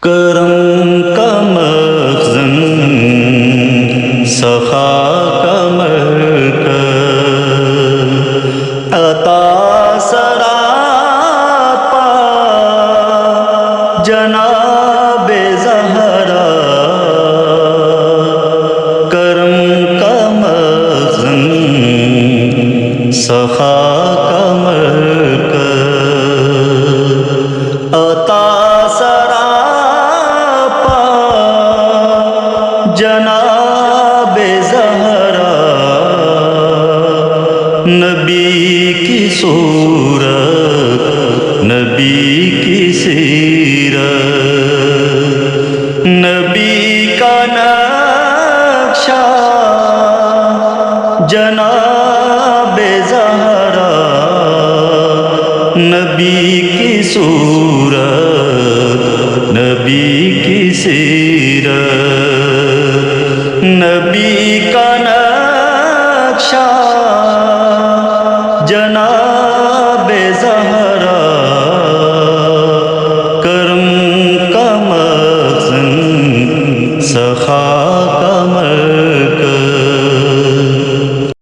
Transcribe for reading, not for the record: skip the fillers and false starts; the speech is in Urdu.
کرم کا مخزن سخا کا مرکز عطا سراپا جناب زہرا کرم کا مخزن سخا کا مرکز عطا جناب زہرا نبی کی صورت نبی کی سیرت نبی کا نقشہ جناب زہرا نبی کی صورت نبی کی سیرت نبی کا نقشہ جناب زہرا